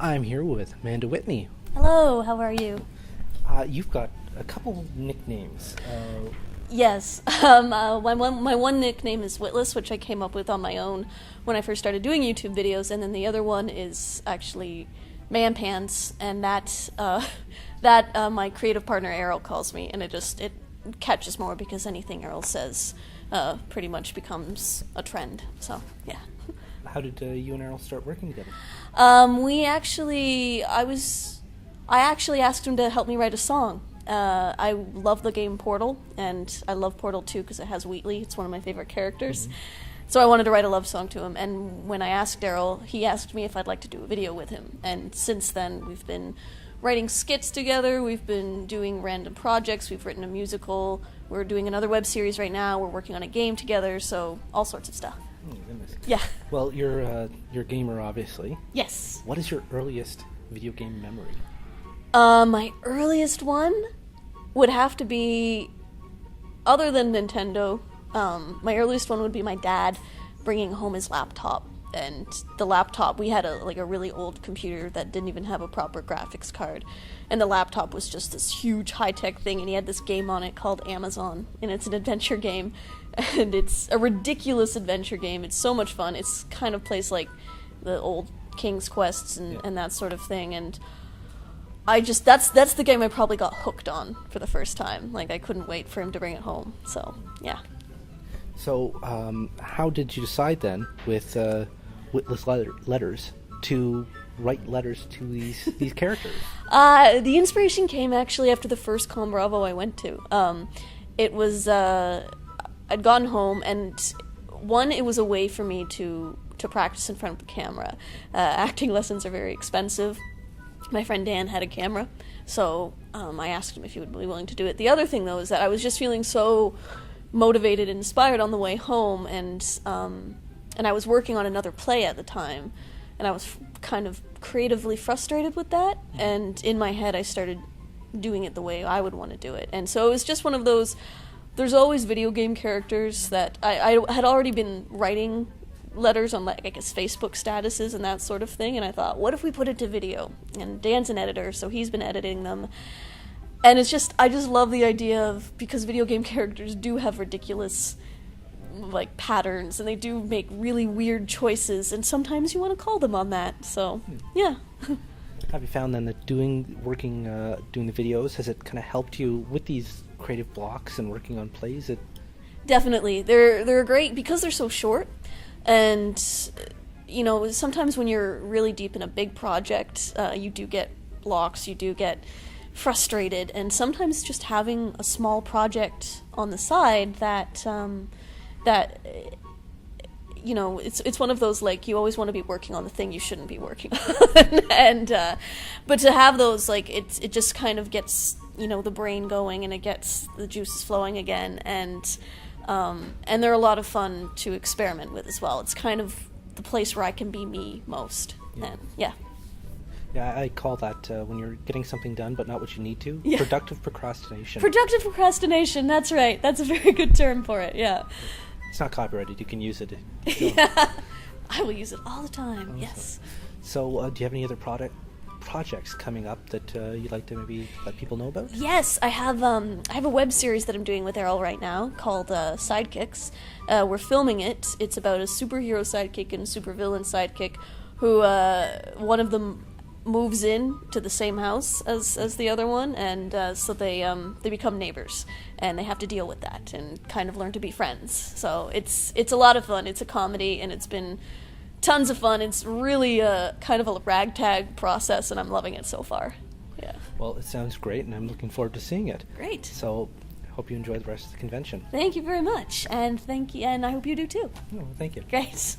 I'm here with Manda Whitney. Hello, how are you? You've got a couple nicknames. Yes, my one nickname is Witless, which I came up with on my own when I first started doing YouTube videos, and then the other one is actually Man Pants, and that my creative partner Errol calls me, and it catches more because anything Errol says pretty much becomes a trend. So yeah. How did you and Errol start working together? I actually asked him to help me write a song. I love the game Portal, and I love Portal 2 because it has Wheatley. It's one of my favorite characters. Mm-hmm. So I wanted to write a love song to him, and when I asked Errol, he asked me if I'd like to do a video with him. And since then, we've been writing skits together, we've been doing random projects, we've written a musical, we're doing another web series right now, we're working on a game together, so all sorts of stuff. Oh, goodness. Yeah. Well, you're a gamer, obviously. Yes. What is your earliest video game memory? My earliest one would have to be, other than Nintendo, my earliest one would be my dad bringing home his laptop. And the laptop, we had a really old computer that didn't even have a proper graphics card. And the laptop was just this huge high-tech thing, and he had this game on it called Amazon, and it's an adventure game. And it's a ridiculous adventure game. It's so much fun. It's kind of plays like the old King's Quests and that sort of thing. And that's the game I probably got hooked on for the first time. Like, I couldn't wait for him to bring it home. So, yeah. So, how did you decide then with Witless letters to write letters to these characters? The inspiration came actually after the first ConBravo I went to. It was I'd gotten home, and it was a way for me to practice in front of the camera. Acting lessons are very expensive. My friend Dan had a camera, so I asked him if he would be willing to do it. The other thing, though, is that I was just feeling so motivated and inspired on the way home, and I was working on another play at the time, and I was kind of creatively frustrated with that, and in my head I started doing it the way I would want to do it. And so it was just one of those, there's always video game characters that I had already been writing letters on, like, I guess, Facebook statuses and that sort of thing, and I thought, what if we put it to video? And Dan's an editor, so he's been editing them. And it's just, I just love the idea of, because video game characters do have ridiculous, like, patterns, and they do make really weird choices, and sometimes you want to call them on that, so, yeah. Have you found then that doing the videos, has it kind of helped you with these creative blocks and working on plays? Definitely. They're great because they're so short, and, you know, sometimes when you're really deep in a big project, you do get blocks, you do get frustrated, and sometimes just having a small project on the side that you know, it's one of those, like, you always want to be working on the thing you shouldn't be working on, and but to have those, like, it just kind of gets, you know, the brain going, and it gets the juices flowing again, and they're a lot of fun to experiment with as well. It's kind of the place where I can be me most. Yeah. And yeah. Yeah, I call that when you're getting something done but not what you need to. Yeah. Productive procrastination. Productive procrastination, that's right. That's a very good term for it, yeah. It's not copyrighted, you can use it. Yeah, I will use it all the time, yes. So, do you have any other projects coming up that you'd like to maybe let people know about? Yes, I have a web series that I'm doing with Errol right now called Sidekicks. We're filming it. It's about a superhero sidekick and a supervillain sidekick who, one of them moves in to the same house as the other one, and so they become neighbors, and they have to deal with that and kind of learn to be friends. So it's a lot of fun. It's a comedy, and it's been tons of fun. It's really kind of a ragtag process, and I'm loving it so far. Yeah. Well, it sounds great, and I'm looking forward to seeing it. Great. So, hope you enjoy the rest of the convention. Thank you very much, and thank you, and I hope you do too. Oh, thank you. Great.